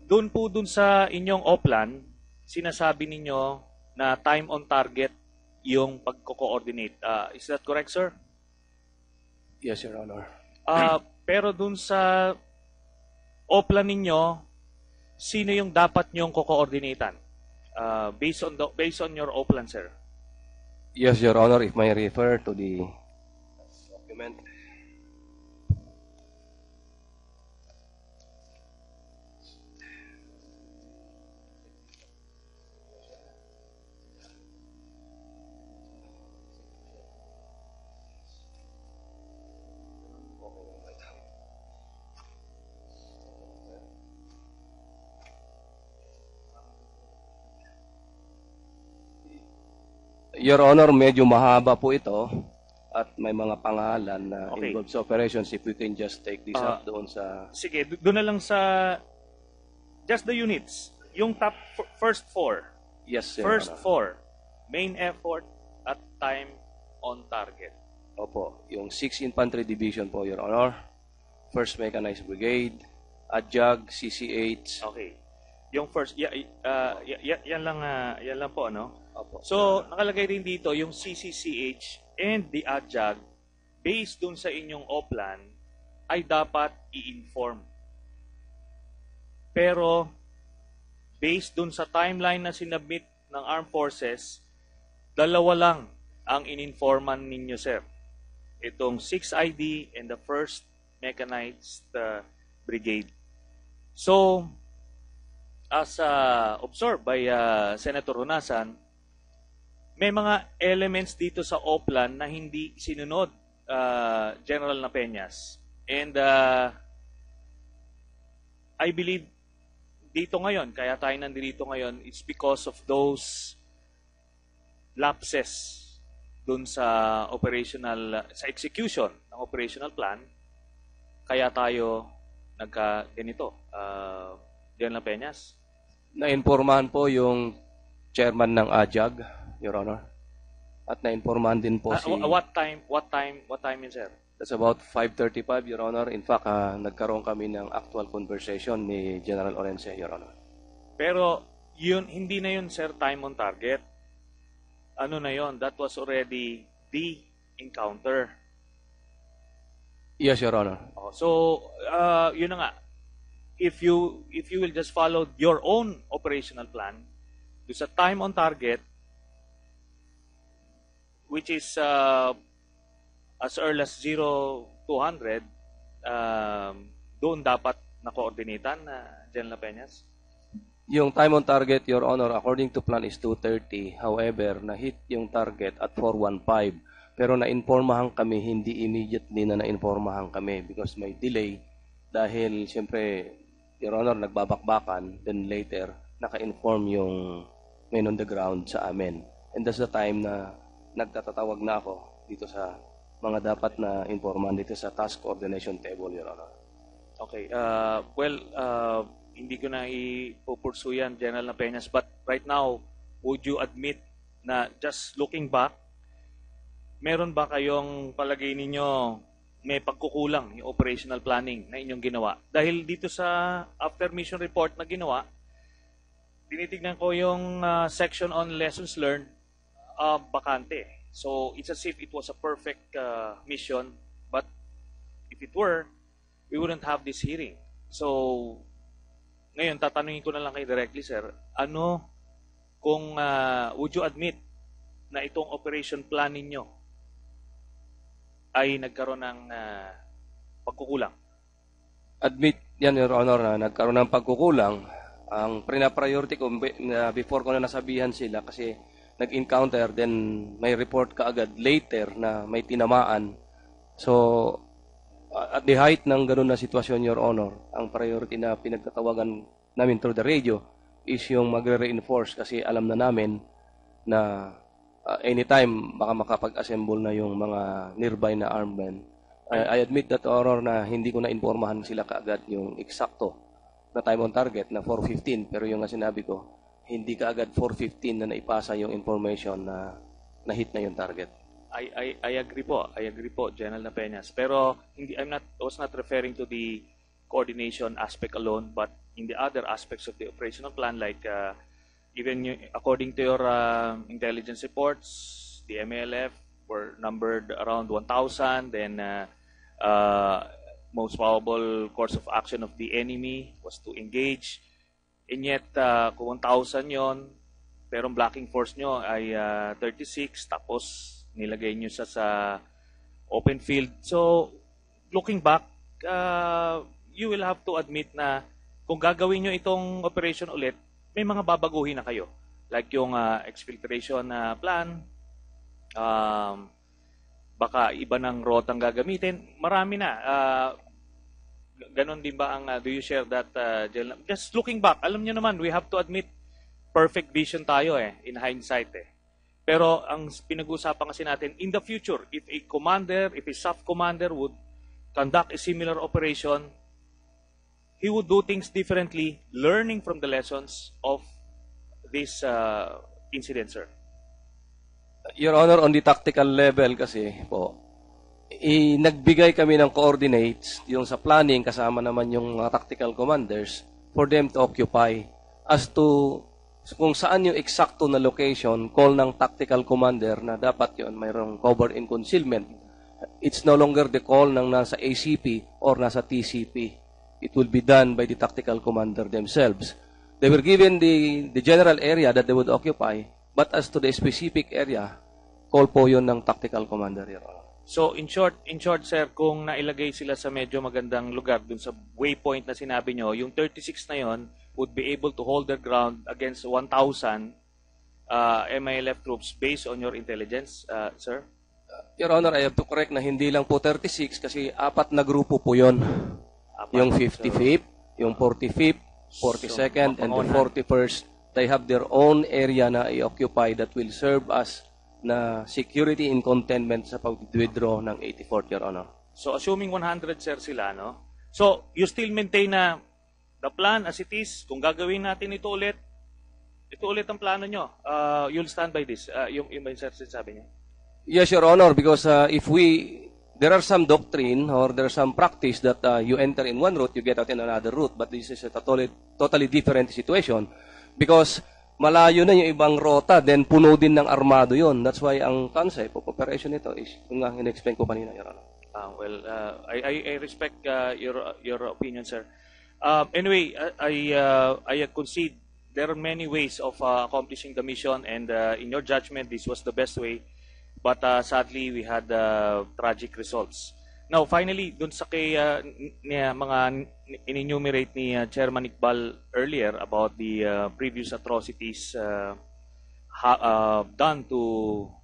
doon sa inyong OPLAN, sinasabi ninyo na time on target yung pagko-coordinate. Is that correct, sir? Yes, Your Honor. Pero dun sa OPLAN ninyo, sino yung dapat nyong ko-coordinatean? Based on your OPLAN, sir. Yes, Your Honor, if may refer to the document. Your Honor, medyo mahaba po ito at may mga pangalan na involved sa operations. If we can just take this up doon sa... Sige, doon na lang sa just the units. Yung top first four. Yes, Your First Honor. four. Main effort at time on target. Opo, yung 6 Infantry Division po, Your Honor. 1st Mechanized Brigade, ADJAG, CCH. Okay. Yung first, yan lang po, ano? Opo. So, nakalagay rin dito yung CCCH and the ADJAG based dun sa inyong OPLAN ay dapat i-inform. Pero, based dun sa timeline na sinubmit ng Armed Forces, dalawa lang ang ininforman ninyo, sir. Itong 6ID and the 1st Mechanized Brigade. So, as observed by Senator Honasan, may mga elements dito sa OPLAN na hindi sinunod, General Napeñas. And I believe dito ngayon, kaya tayo nandito ngayon, it's because of those lapses dun sa sa execution ng operational plan, kaya tayo ganito, General Napeñas. Nainformahan po yung chairman ng ADJAG, Your Honor. At nainformahan din po si... What time yun, sir? That's about 5:35, Your Honor. In fact, nagkaroon kami ng actual conversation ni General Orense, Your Honor. Pero yun, hindi na yun, sir, time on target. Ano na yun? That was already the encounter. Yes, Your Honor. So, yun na nga. If you will just follow your own operational plan, do sa time on target, which is as early as 0200, doon dapat na-coordinatean, General Peñas? Yung time on target, Your Honor, according to plan is 2:30. However, na-hit yung target at 4:15. Pero na-informahan kami, hindi immediately na na-informahan kami because may delay dahil siyempre, Your Honor, nagbabakbakan. Then later, naka-inform yung men on the ground sa amin. And that's the time na nagtatatawag na ako dito sa mga dapat na informan dito sa task coordination table, Your Honor. Okay. Hindi ko na ipupursu yan, General Napeñas, but right now, would you admit na just looking back, meron ba kayong palagay ninyo may pagkukulang yung operational planning na inyong ginawa? Dahil dito sa after mission report na ginawa, tinitignan ko yung section on lessons learned, bakante. So, it's as if it was a perfect mission, but if it were, we wouldn't have this hearing. So, ngayon, tatanungin ko na lang kayo directly, sir, would you admit na itong operation plan ninyo ay nagkaroon ng pagkukulang? Admit yan, Your Honor, na nagkaroon ng pagkukulang. Ang priority ko, before ko na nasabihan sila kasi nag-encounter, then may report kaagad later na may tinamaan. So, at the height ng ganun na sitwasyon, Your Honor, ang priority na pinagtatawagan namin through the radio is yung magre-reinforce kasi alam na namin na anytime baka makapag-assemble na yung mga nearby na armed men. I admit that, Your Honor, na hindi ko na-informahan sila kaagad yung eksakto na time on target na 4:15, pero yung nga sinabi ko, hindi kaagad 4:15 na naipasa yung information na na-hit na yung target. I agree po, General Napeñas. Pero I was not referring to the coordination aspect alone, but in the other aspects of the operational plan, like even according to your intelligence reports, the MLF were numbered around 1,000. Then most probable course of action of the enemy was to engage. And yet, kung 1,000 yon, pero ang blocking force nyo ay 36, tapos nilagay nyo sa open field. So, looking back, you will have to admit na kung gagawin nyo itong operation ulit, may mga babaguhin na kayo. Like yung exfiltration plan, baka iba ng rotang gagamitin. Marami na. Ganon din ba ang, do you share that? Just looking back, alam nyo naman, we have to admit, perfect vision tayo in hindsight Pero ang pinag-uusapan kasi natin, in the future, if a commander, if a SAF commander would conduct a similar operation, he would do things differently, learning from the lessons of this incident, sir. Your Honor, on the tactical level kasi po, nagbigay kami ng coordinates, yung sa planning, kasama naman yung tactical commanders, for them to occupy. As to kung saan yung eksakto na location, call ng tactical commander na dapat yun, mayroong cover and concealment. It's no longer the call ng nasa ACP or nasa TCP. It will be done by the tactical commander themselves. They were given the general area that they would occupy, but as to the specific area, call po yun ng tactical commander, Your Honor. So, in short, sir, kung nailagay sila sa medyo magandang lugar, dun sa waypoint na sinabi nyo, yung 36 na yon would be able to hold their ground against 1,000 MILF troops based on your intelligence, sir? Your Honor, I have to correct na hindi lang po 36 kasi 4 na grupo po yon. Yung 55th, yung 45th, 42nd, and the 41st, they have their own area na i-occupy that will serve as na security and containment sa pag-withdraw ng 84th, Your Honor. So, assuming 100, sir, sila, no? So, you still maintain na the plan as it is, kung gagawin natin ito ulit ang plano nyo. You'll stand by this. Yung sir, sabi niyo. Yes, Your Honor, because there are some doctrine or there are some practice that you enter in one route, you get out in another route, but this is a totally different situation because malayo na yung ibang rota, then puno din ng armado yon. That's why ang concept of operation nito is yung nga in-explain ko kanina, Your Honor. I respect your opinion, sir. Anyway, I concede there are many ways of accomplishing the mission, and in your judgment, this was the best way. But sadly, we had tragic results. Now, finally, dun sa kay mga in-enumerate ni Chairman Iqbal earlier about the previous atrocities done to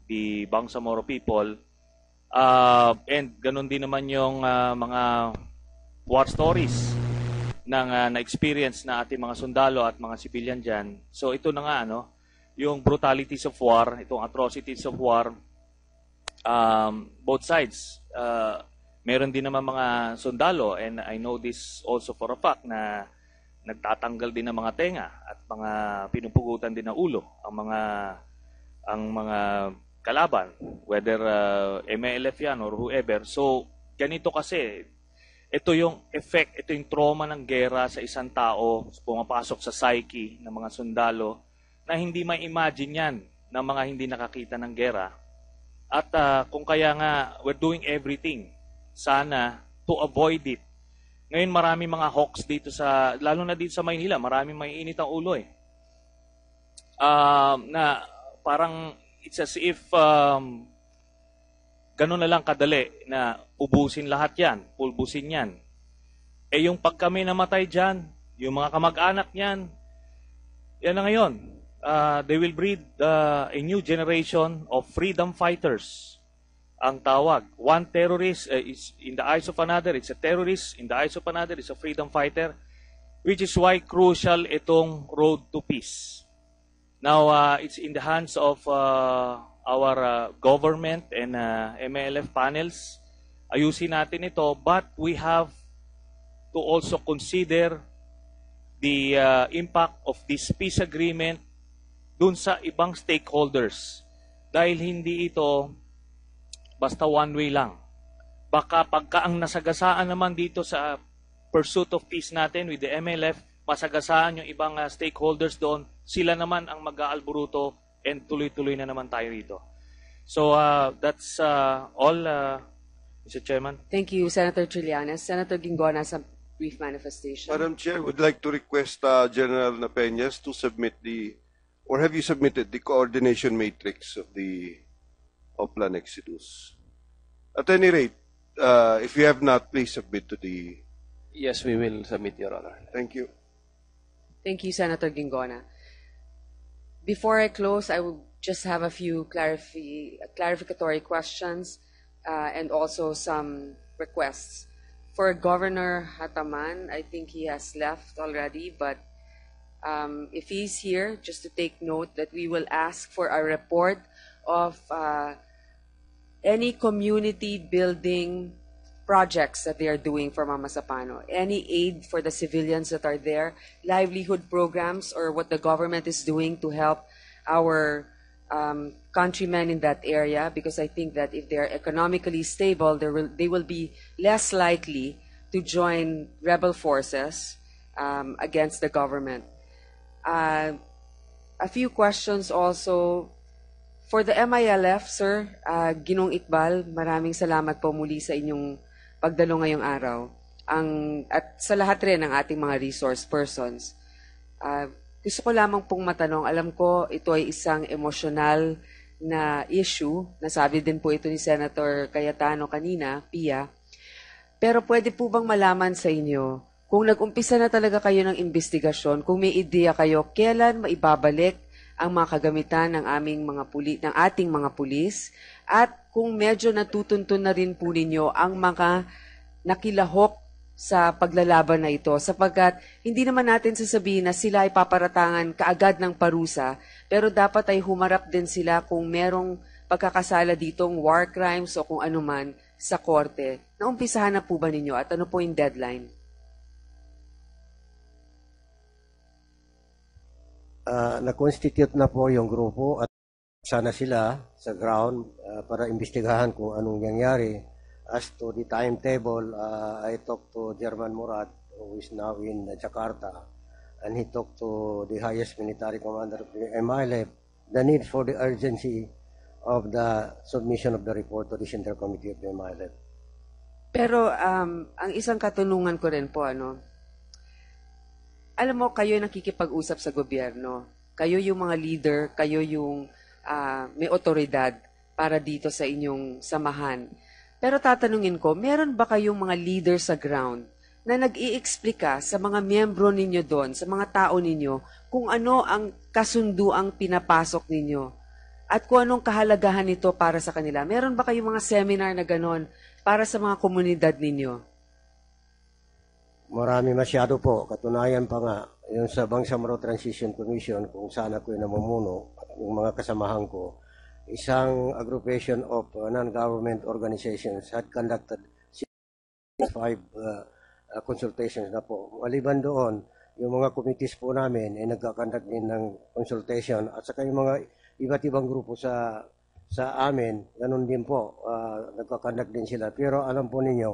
the Bangsamoro people, and ganun din naman yung mga war stories ng na-experience na ating mga sundalo at mga civilian dyan. So ito na nga, yung brutalities of war, itong atrocities of war, both sides. Meron din naman mga sundalo, and I know this also for a fact, na nagtatanggal din ng mga tenga at mga pinupugutan din ng ulo ang mga kalaban, whether MLF yan or whoever. So, ganito kasi, ito yung effect, ito yung trauma ng gera sa isang tao, pumapasok sa psyche ng mga sundalo, na hindi ma-imagine yan ng mga hindi nakakita ng gera. At kung kaya nga, we're doing everything sana to avoid it. Ngayon marami mga hawks dito lalo na dito sa Maynila, marami may init ang ulo na parang it's as if ganun na lang kadali na ubusin lahat yan, pulbusin yan. Yung pag kami namatay dyan, yung mga kamag-anak niyan, yan na ngayon. They will breed a new generation of freedom fighters. Ang tawag, one terrorist is in the eyes of another, it's a terrorist. In the eyes of another, it's a freedom fighter. Which is why crucial itong road to peace. Now, it's in the hands of our government and MLF panels. Ayusin natin ito, but we have to also consider the impact of this peace agreement dun sa ibang stakeholders. Dahil hindi ito basta one way lang. Baka pagka ang nasagasaan naman dito sa pursuit of peace natin with the MLF, masagasaan yung ibang stakeholders doon, sila naman ang mag-aalburuto and tuloy-tuloy na naman tayo rito. So that's all, Mr. Chairman. Thank you, Senator Trillanes. Senator Gingonas, a brief manifestation. Madam Chair, would like to request General Napeñas to submit or have you submitted the coordination matrix of the Oplan Exodus? At any rate, if you have not, please submit to the... Yes, we will submit, Your Honor. Thank you. Thank you, Senator Gingona. Before I close, I will just have a few clarificatory questions and also some requests. For Governor Hataman, I think he has left already, but if he's here, just to take note that we will ask for a report of any community building projects that they are doing for Mama Sapano, any aid for the civilians that are there, livelihood programs, or what the government is doing to help our countrymen in that area, because I think that if they're economically stable, they will be less likely to join rebel forces against the government. A few questions also. For the MILF, Sir, Ginong Iqbal, maraming salamat po muli sa inyong pagdalo ngayong araw. At sa lahat rin ng ating mga resource persons. Gusto ko lamang pong matanong, alam ko ito ay isang emosyonal na issue, nasabi din po ito ni Senator Cayetano kanina, Pia, pero pwede po bang malaman sa inyo, kung nag-umpisa na talaga kayo ng investigasyon, kung may ideya kayo, kailan maibabalik ang mga kagamitan ng ating mga pulis, at kung medyo natutuntun na rin po ninyo ang mga nakilahok sa paglalaban na ito, sapagkat hindi naman natin sasabihin na sila ay paparatangan kaagad ng parusa, pero dapat ay humarap din sila kung merong pagkakasala ditong war crimes o kung anuman sa korte. Naumpisahan na po ba ninyo at ano po yung deadline? Na-constitute na po yung grupo at sana sila sa ground para imbestigahan kung anong nangyari. As to the timetable, I talked to German Murat, who is now in Jakarta, and he talked to the highest military commander of the MILF, the need for the urgency of the submission of the report to the Central Committee of the MILF. Pero ang isang katanungan ko rin po, alam mo, kayo nakikipag-usap sa gobyerno. Kayo yung mga leader, kayo yung may otoridad para dito sa inyong samahan. Pero tatanungin ko, meron ba kayong mga leader sa ground na nag-i-explika sa mga miyembro ninyo doon, sa mga tao ninyo, kung ano ang kasunduang pinapasok ninyo at kung anong kahalagahan nito para sa kanila? Meron ba kayong mga seminar na ganon para sa mga komunidad ninyo? Marami masyado po. Katunayan pa nga, yung sa Bangsamoro Transition Commission, kung saan ako'y namumuno, yung mga kasamahan ko, isang aggregation of non-government organizations had conducted 5 consultations na po. Maliban doon, yung mga committees po namin ay nagkakandak din ng consultation at saka yung mga iba't ibang grupo sa amin, ganun din po, nagkakandak din sila. Pero alam po ninyo,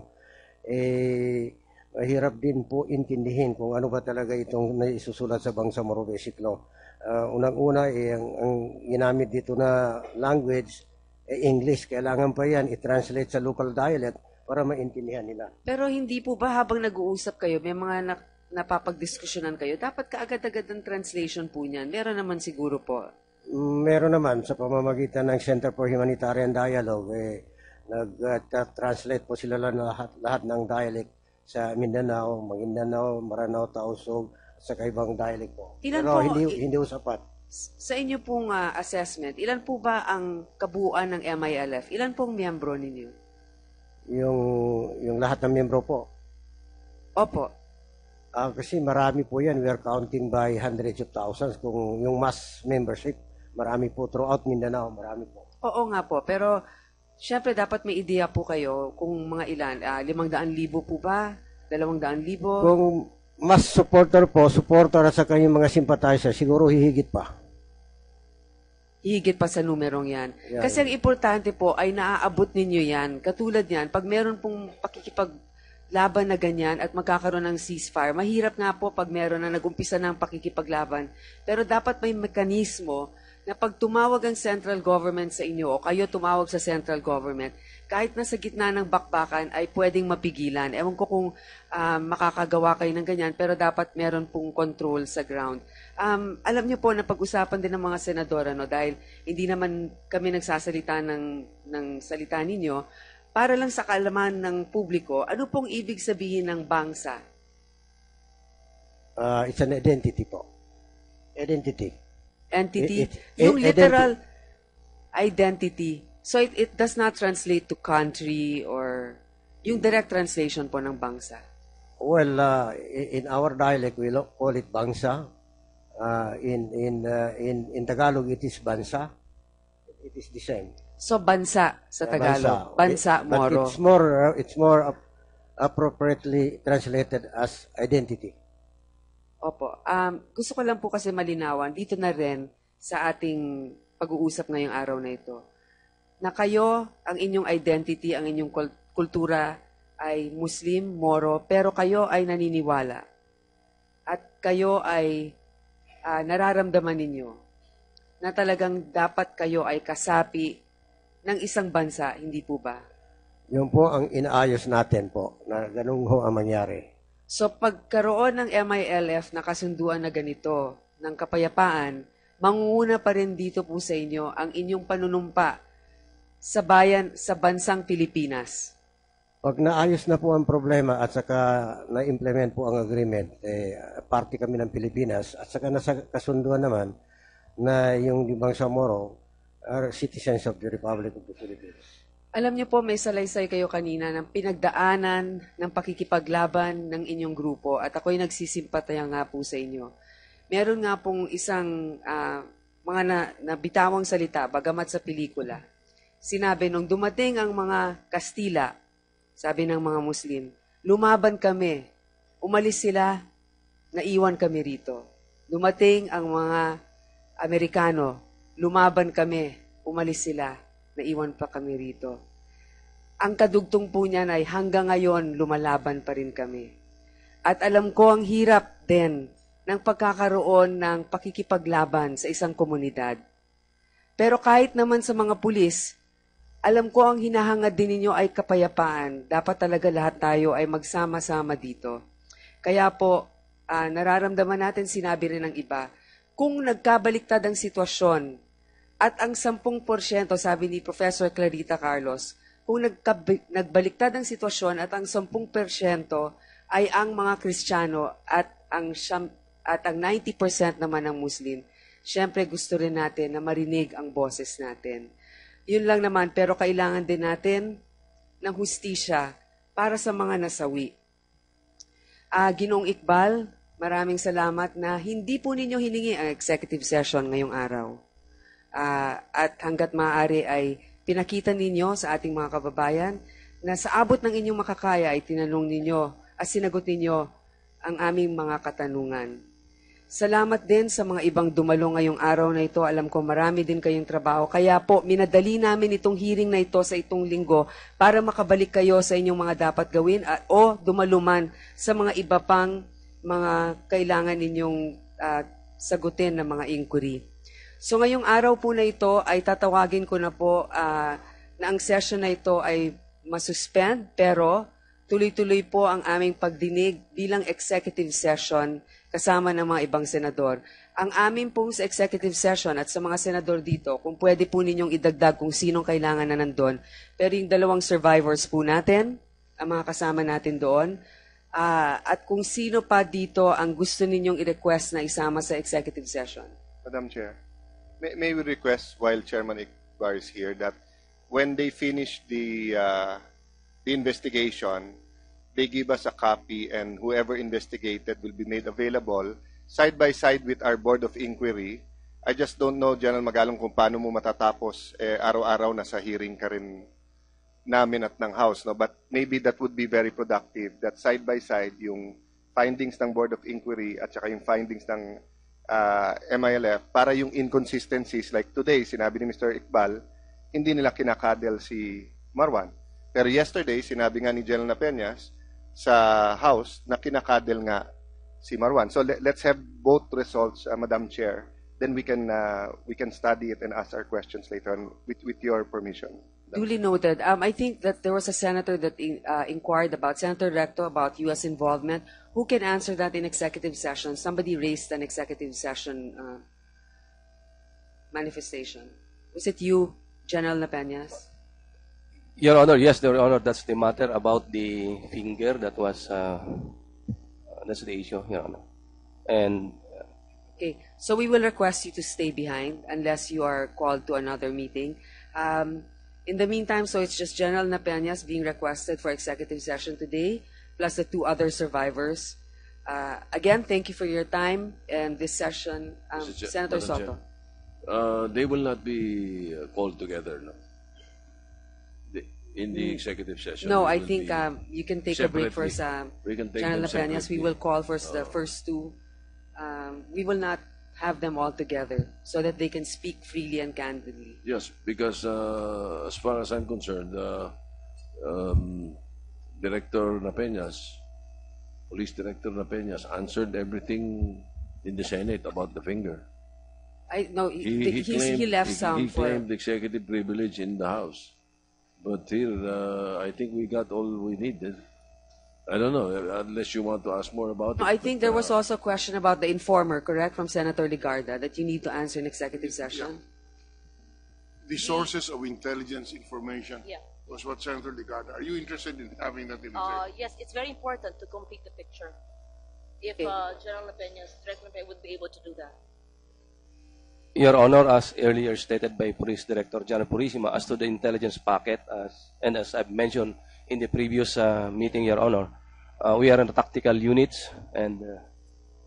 mahirap din po intindihin kung ano ba talaga itong naisusulat sa Bangsamoro Basic Law. Unang-una, ang ginamit dito na language, English. Kailangan pa yan i-translate sa local dialect para maintindihan nila. Pero hindi po ba habang nag-uusap kayo, may mga napapagdiskusyonan kayo, dapat kaagad-agad ang translation po niyan? Meron naman siguro po. Meron naman sa pamamagitan ng Center for Humanitarian Dialogue. Nag-translate po sila lahat ng dialect sa Mindanao, Maguindanao, Maranao, Tausug, sa kaibang dialect po. Pero hindi sapat. Sa inyo pong assessment, ilan po ba ang kabuuan ng MILF? Ilan pong miyembro ninyo? Yung lahat ng miyembro po? Opo. Kasi marami po yan. We are counting by hundreds of thousands. Kung yung mass membership, marami po throughout Mindanao, marami po. Oo nga po, pero syempre dapat may ideya po kayo kung mga ilan. 500,000 po ba? 200,000? Kung mas supporter at sa kanyang mga sympathizer, siguro hihigit pa. Hihigit pa sa numerong yan. Kasi ang importante po ay naaabot ninyo yan. Katulad yan, pag meron pong pakikipaglaban na ganyan at magkakaroon ng ceasefire, mahirap nga po pag meron na nag-umpisa ng pakikipaglaban. Pero dapat may mekanismo na pag tumawag ang central government sa inyo o kayo tumawag sa central government, kahit nasa gitna ng bakbakan ay pwedeng mapigilan. Ewan ko kung makakagawa kayo ng ganyan, pero dapat meron pong control sa ground. Alam niyo po na pag-usapan din ng mga senador, dahil hindi naman kami nagsasalita ng salita ninyo, para lang sa kaalaman ng publiko, ano pong ibig sabihin ng bangsa? It's an identity po. Identity. Entity? It- Yung identity. literal identity. So it does not translate to country or yung direct translation po ng bangsa. Well, in our dialect, we call it bangsa. In Tagalog, it is bansa. It is the same. So bansa sa Tagalog. Bansa, But Moro. it's more appropriately translated as identity. Opo. Gusto ko lang po kasi malinawan, dito na rin sa ating pag-uusap ngayong araw na ito, na kayo, ang inyong identity, ang inyong kultura ay Muslim, Moro, pero kayo ay naniniwala. At kayo ay nararamdaman ninyo na talagang dapat kayo ay kasapi ng isang bansa, hindi po ba? Yun po ang inaayos natin po, na ganun ho ang mangyari. So pagkaroon ng MILF na kasunduan na ganito, ng kapayapaan, mangunguna pa rin dito po sa inyo ang inyong panunumpa sa bansang Pilipinas. Pag naayos na po ang problema at saka na-implement po ang agreement, party kami ng Pilipinas, at saka nasa kasunduan naman na yung Bangsa Moro are citizens of the Republic of the Philippines. Alam niyo po, may salaysay kayo kanina ng pinagdaanan ng pakikipaglaban ng inyong grupo at ako'y nagsisimpataya nga po sa inyo. Meron nga pong isang mga nabitawang salita, bagamat sa pelikula. Sinabi, nung dumating ang mga Kastila, sabi ng mga Muslim, lumaban kami, umalis sila, naiwan kami rito. Dumating ang mga Amerikano, lumaban kami, umalis sila, naiwan pa kami rito. Ang kadugtong po niyan ay hanggang ngayon lumalaban pa rin kami. At alam ko ang hirap din ng pagkakaroon ng pakikipaglaban sa isang komunidad. Pero kahit naman sa mga pulis, alam ko ang hinahangad din ninyo ay kapayapaan. Dapat talaga lahat tayo ay magsama-sama dito. Kaya po, nararamdaman natin, sinabi rin ng iba, kung nagkabaliktad ang sitwasyon, at ang 10%, sabi ni Professor Clarita Carlos, kung nagbaliktad ang sitwasyon at ang 10% ay ang mga Kristiyano at ang 90% naman ng Muslim, syempre gusto rin natin na marinig ang boses natin. Yun lang naman, pero kailangan din natin ng hustisya para sa mga nasawi. Ginoong Iqbal, maraming salamat na hindi po ninyo hiningi ang executive session ngayong araw. At hanggat maaari ay pinakita ninyo sa ating mga kababayan na sa abot ng inyong makakaya ay tinanong ninyo at sinagot ninyo ang aming mga katanungan. Salamat din sa mga ibang dumalo ngayong araw na ito. Alam ko marami din kayong trabaho. Kaya po, minadali namin itong hearing na ito sa itong linggo para makabalik kayo sa inyong mga dapat gawin o dumaluman sa mga iba pang mga kailangan ninyong sagutin ng mga inquiry. So ngayong araw po na ito ay tatawagin ko na po na ang session na ito ay masuspend, pero tuloy-tuloy po ang aming pagdinig bilang executive session kasama ng mga ibang senador. Ang amin pong sa executive session at sa mga senador dito, kung pwede po ninyong idagdag kung sinong kailangan na nandun, pero yung 2 survivors po natin, ang mga kasama natin doon, at kung sino pa dito ang gusto ninyong i-request na isama sa executive session. Madam Chair, may we request while Chairman Iqbal is here that when they finish the investigation, they give us a copy and whoever investigated will be made available side by side with our Board of Inquiry. I just don't know, General Magalong, kung paano mo matatapos araw-araw na sa hearing ka rin namin at ng House, no? But maybe that would be very productive, that side by side yung findings ng Board of Inquiry at saka yung findings ng MILF para yung inconsistencies like today, sinabi ni Mr. Iqbal, hindi nila kinakadel si Marwan. Pero yesterday, sinabi nga ni General Napeñas sa House na kinakadel nga si Marwan. So let's have both results, Madam Chair. Then we can study it and ask our questions later on with your permission. Duly noted. I think that there was a senator that inquired about, Senator Recto, about U.S. involvement. Who can answer that in executive session? Somebody raised an executive session manifestation. Was it you, General Napeñas? Your Honor, yes, Your Honor, that's the matter about the finger. That was, that's the issue, Your Honor. And okay, so we will request you to stay behind unless you are called to another meeting. In the meantime, so it's just General Napeñas being requested for executive session today, plus the 2 other survivors. Again, thank you for your time and this session. Senator Soto. They will not be called together, no? In the executive session. No, I think you can take a break first, we can take General them Napeñas. We separately. will call first the first 2. We will not have them all together so that they can speak freely and candidly. Yes, because as far as I'm concerned, Director Napeñas, Police Director Napeñas answered everything in the Senate about the finger. He left some He for. claimed executive privilege in the House. But here, I think we got all we needed. I don't know, unless you want to ask more about it. I think there was also a question about the informer, correct, from Senator Ligarda that you need to answer in executive session. The sources of intelligence information Yeah. was what Senator Ligarda. Are you interested in having that in executive? Yes, it's very important to complete the picture. If General Napeñas, Director Napeñas would be able to do that. Your Honor, as earlier stated by Police Director General Purisima, as to the intelligence packet, and as I've mentioned in the previous meeting, Your Honor, we are in the tactical units, and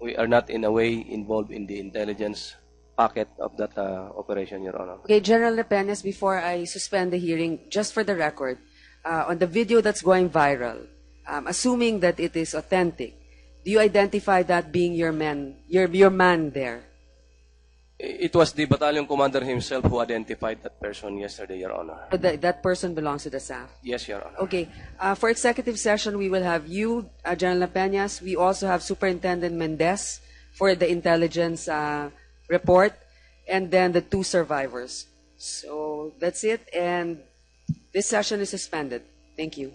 we are not in a way involved in the intelligence packet of that operation, Your Honor. Okay, General Napeñas, before I suspend the hearing, just for the record, on the video that's going viral, assuming that it is authentic, do you identify that being your man there? It was the battalion commander himself who identified that person yesterday, Your Honor. That person belongs to the SAF? Yes, Your Honor. Okay. For executive session, we will have you, General Napeñas. We also have Superintendent Mendez for the intelligence report, and then the 2 survivors. So that's it, and this session is suspended. Thank you.